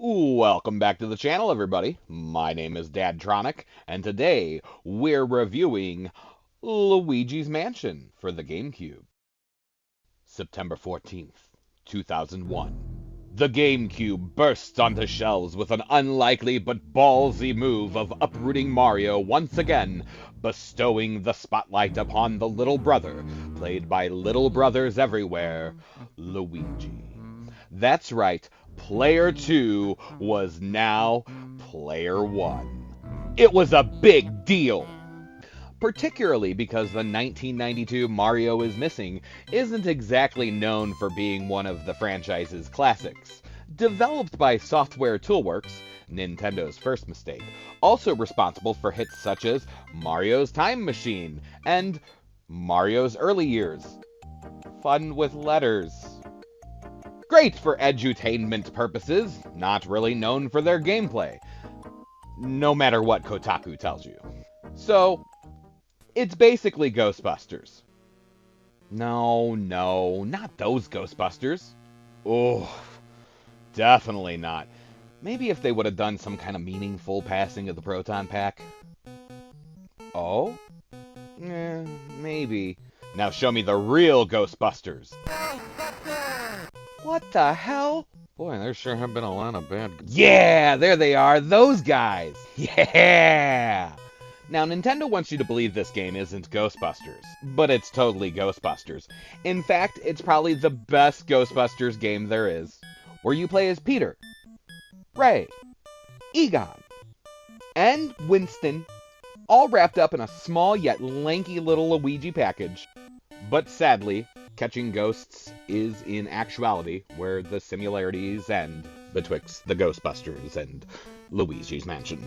Welcome back to the channel, everybody. My name is Dadtronic, and today we're reviewing Luigi's Mansion for the GameCube. September 14th, 2001. The GameCube bursts onto shelves with an unlikely but ballsy move of uprooting Mario once again, bestowing the spotlight upon the little brother, played by little brothers everywhere, Luigi. That's right, Player 2 was now Player 1. It was a big deal, particularly because the 1992 Mario is Missing isn't exactly known for being one of the franchise's classics. Developed by Software Toolworks, Nintendo's first mistake, also responsible for hits such as Mario's Time Machine and Mario's Early Years. Fun with letters. Great for edutainment purposes, not really known for their gameplay, no matter what Kotaku tells you. So, it's basically Ghostbusters. No, not those Ghostbusters. Oh, definitely not. Maybe if they would have done some kind of meaningful passing of the proton pack. Oh? Maybe. Now show me the real Ghostbusters. What the hell? Boy, there sure have been a lot of bad... Yeah, there they are, those guys! Yeah! Now, Nintendo wants you to believe this game isn't Ghostbusters, but it's totally Ghostbusters. In fact, it's probably the best Ghostbusters game there is, where you play as Peter, Ray, Egon, and Winston, all wrapped up in a small yet lanky little Luigi package. But sadly, catching ghosts is in actuality where the similarities end betwixt the Ghostbusters and Luigi's Mansion.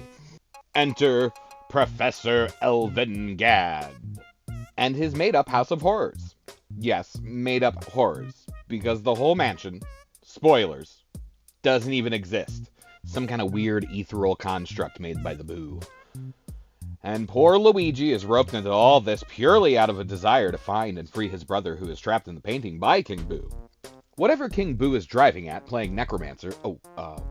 Enter Professor Elvin Gadd and his made-up House of Horrors. Yes, made-up horrors, because the whole mansion, spoilers, doesn't even exist. Some kind of weird ethereal construct made by the Boo. And poor Luigi is roped into all this purely out of a desire to find and free his brother who is trapped in the painting by King Boo. Whatever King Boo is driving at, playing Necromancer,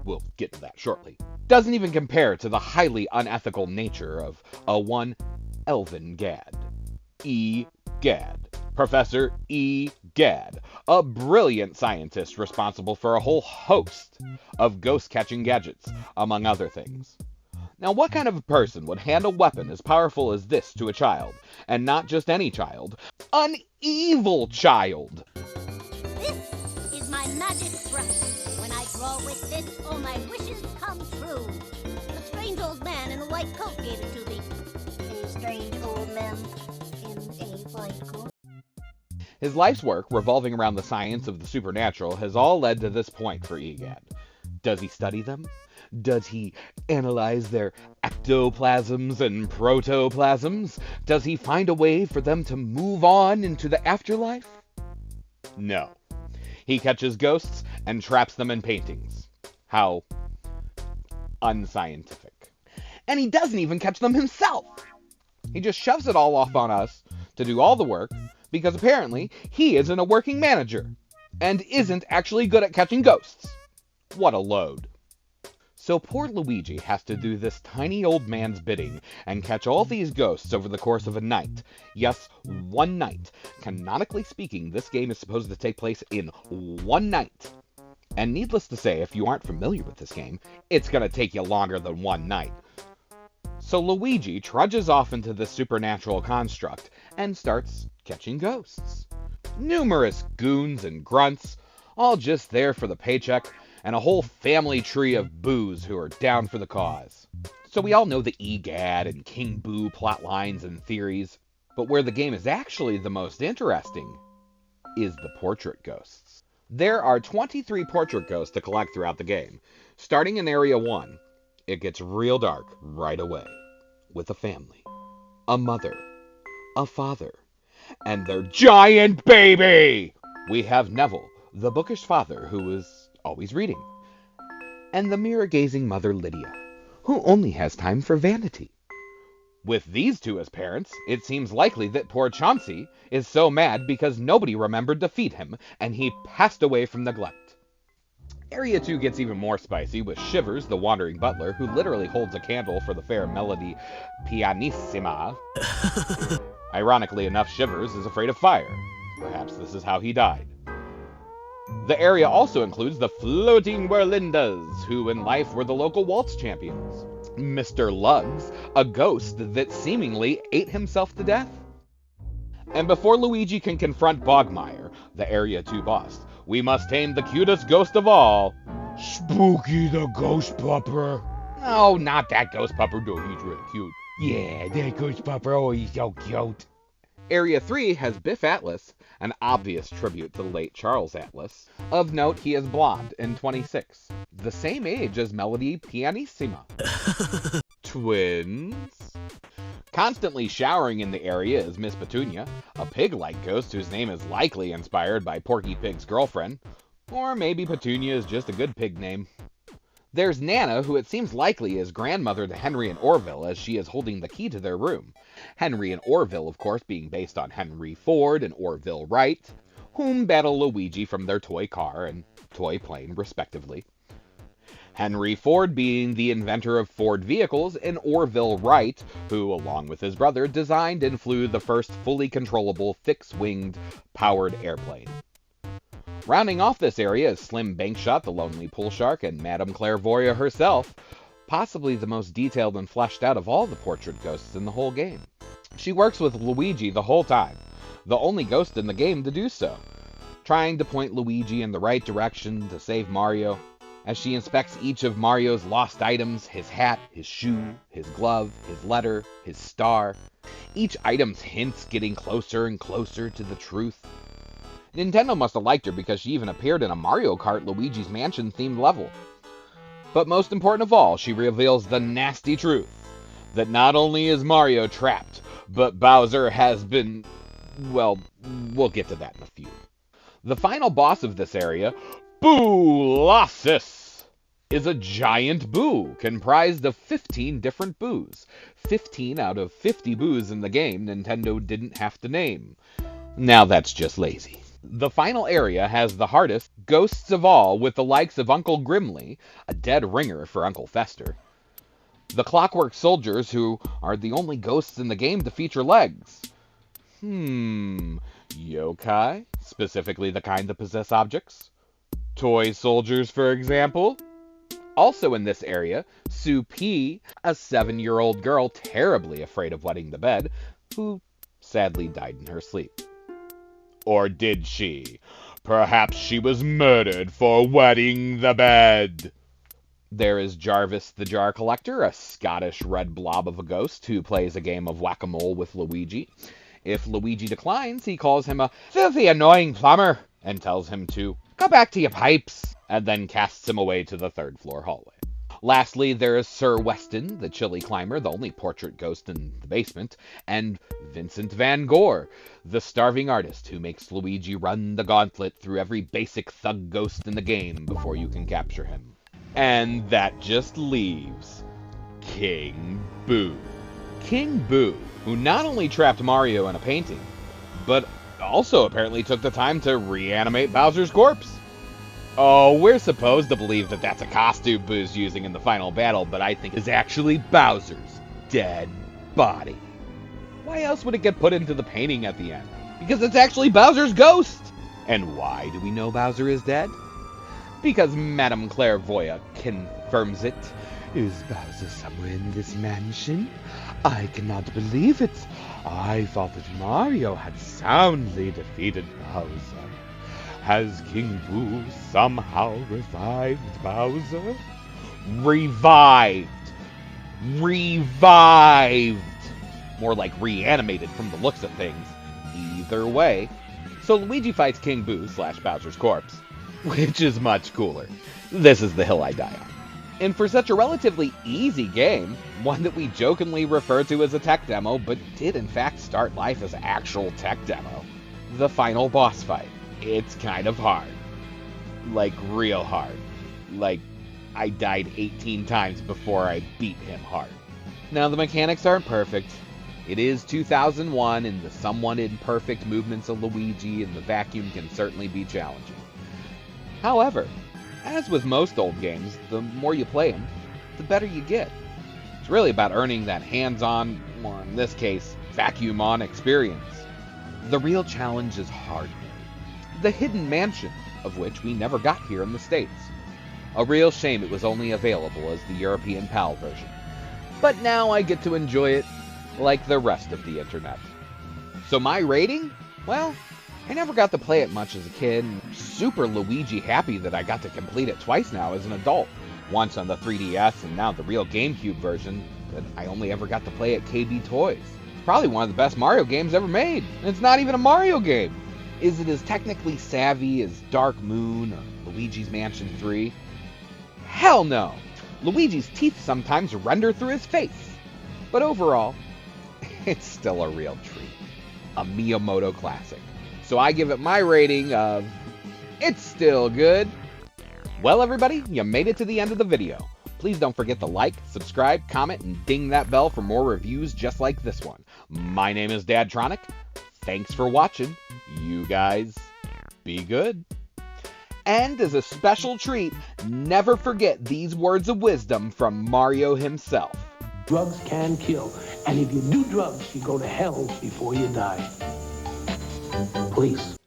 we'll get to that shortly, doesn't even compare to the highly unethical nature of a one Elvin Gadd. E. Gadd. Professor E. Gadd, a brilliant scientist responsible for a whole host of ghost-catching gadgets, among other things. Now, what kind of a person would hand a weapon as powerful as this to a child? And not just any child, an evil child! This is my magic brush. When I draw with this, all my wishes come true. A strange old man in a white coat gave it to me. A strange old man in a white coat. His life's work, revolving around the science of the supernatural, has all led to this point for Egad. Does he study them? Does he analyze their ectoplasms and protoplasms? Does he find a way for them to move on into the afterlife? No. He catches ghosts and traps them in paintings. How unscientific. And he doesn't even catch them himself. He just shoves it all off on us to do all the work because apparently he isn't a working manager and isn't actually good at catching ghosts. What a load. So poor Luigi has to do this tiny old man's bidding and catch all these ghosts over the course of a night. Yes, one night. Canonically speaking, this game is supposed to take place in one night. And needless to say, if you aren't familiar with this game, it's going to take you longer than one night. So Luigi trudges off into this supernatural construct and starts catching ghosts. Numerous goons and grunts, all just there for the paycheck, and a whole family tree of Boos who are down for the cause. So we all know the Egad and King Boo plot lines and theories, but where the game is actually the most interesting is the portrait ghosts. There are 23 portrait ghosts to collect throughout the game. Starting in Area 1, it gets real dark right away, with a family, a mother, a father, and their giant baby! We have Neville, the bookish father who is always reading, and the mirror-gazing mother Lydia, who only has time for vanity. With these two as parents, it seems likely that poor Chauncey is so mad because nobody remembered to feed him, and he passed away from neglect. Area 2 gets even more spicy with Shivers, the wandering butler, who literally holds a candle for the fair Melody Pianissima. Ironically enough, Shivers is afraid of fire. Perhaps this is how he died. The area also includes the Floating Whirlindas, who in life were the local waltz champions. Mr. Lugs, a ghost that seemingly ate himself to death. And before Luigi can confront Bogmire, the Area 2 boss, we must tame the cutest ghost of all, Spooky the Ghost Pupper. No, not that Ghost Pupper, though he's really cute. Yeah, that Ghost Pupper, oh, he's so cute. Area 3 has Biff Atlas, an obvious tribute to the late Charles Atlas. Of note, he is blonde and 26, the same age as Melody Pianissima. Twins. Constantly showering in the area is Miss Petunia, a pig-like ghost whose name is likely inspired by Porky Pig's girlfriend. Or maybe Petunia is just a good pig name. There's Nana, who it seems likely is grandmother to Henry and Orville, as she is holding the key to their room. Henry and Orville, of course, being based on Henry Ford and Orville Wright, whom battle Luigi from their toy car and toy plane, respectively. Henry Ford being the inventor of Ford vehicles, and Orville Wright, who, along with his brother, designed and flew the first fully controllable fixed-winged powered airplane. Rounding off this area is Slim Bankshot, the Lonely Pool Shark, and Madame Clairvoyant herself, possibly the most detailed and fleshed out of all the portrait ghosts in the whole game. She works with Luigi the whole time, the only ghost in the game to do so, trying to point Luigi in the right direction to save Mario, as she inspects each of Mario's lost items, his hat, his shoe, his glove, his letter, his star, each item's hints getting closer and closer to the truth. Nintendo must have liked her because she even appeared in a Mario Kart Luigi's Mansion themed level. But most important of all, she reveals the nasty truth, that not only is Mario trapped, but Bowser has been, well, we'll get to that in a few. The final boss of this area, Boolossus, is a giant boo comprised of 15 different boos. 15 out of 50 boos in the game Nintendo didn't have to name. Now that's just lazy. The final area has the hardest ghosts of all, with the likes of Uncle Grimly, a dead ringer for Uncle Fester. The Clockwork Soldiers, who are the only ghosts in the game to feature legs. Yokai, specifically the kind that possess objects. Toy soldiers, for example. Also in this area, Sue P., a 7-year-old girl terribly afraid of wetting the bed, who sadly died in her sleep. Or did she? Perhaps she was murdered for wetting the bed. There is Jarvis the Jar Collector, a Scottish red blob of a ghost who plays a game of whack-a-mole with Luigi. If Luigi declines, he calls him a filthy, annoying plumber and tells him to go back to your pipes, and then casts him away to the third-floor hallway. Lastly, there is Sir Weston, the chili climber, the only portrait ghost in the basement, and Vincent Van Gogh, the starving artist who makes Luigi run the gauntlet through every basic thug ghost in the game before you can capture him. And that just leaves King Boo. King Boo, who not only trapped Mario in a painting, but also apparently took the time to reanimate Bowser's corpse. Oh, we're supposed to believe that that's a costume Boo's using in the final battle, but I think it's actually Bowser's dead body. Why else would it get put into the painting at the end? Because it's actually Bowser's ghost! And why do we know Bowser is dead? Because Madame Clairvoyant confirms it. Is Bowser somewhere in this mansion? I cannot believe it. I thought that Mario had soundly defeated Bowser. Has King Boo somehow revived Bowser? Revived! More like reanimated from the looks of things. Either way. So Luigi fights King Boo / Bowser's corpse, which is much cooler. This is the hill I die on. And for such a relatively easy game, one that we jokingly refer to as a tech demo, but did in fact start life as actual tech demo, the final boss fight. It's kind of hard. Like, real hard. Like, I died 18 times before I beat him hard. Now, the mechanics aren't perfect. It is 2001, and the somewhat imperfect movements of Luigi in the vacuum can certainly be challenging. However, As with most old games, the more you play them, the better you get. It's really about earning that hands-on, or in this case, vacuum-on experience. The real challenge is hard mode, the hidden mansion, of which we never got here in the States. A real shame it was only available as the European PAL version. But now I get to enjoy it like the rest of the internet. So my rating? Well, I never got to play it much as a kid, and super Luigi happy that I got to complete it twice now as an adult. Once on the 3DS and now the real GameCube version that I only ever got to play at KB Toys. It's probably one of the best Mario games ever made, and it's not even a Mario game. Is it as technically savvy as Dark Moon or Luigi's Mansion 3? Hell no! Luigi's teeth sometimes render through his face. But overall, it's still a real treat. A Miyamoto classic. So I give it my rating of, it's still good. Well everybody, you made it to the end of the video. Please don't forget to like, subscribe, comment, and ding that bell for more reviews just like this one. My name is Dadtronic. Thanks for watching. You guys be good. And as a special treat, never forget these words of wisdom from Mario himself. Drugs can kill, and if you do drugs, you go to hell before you die. Please.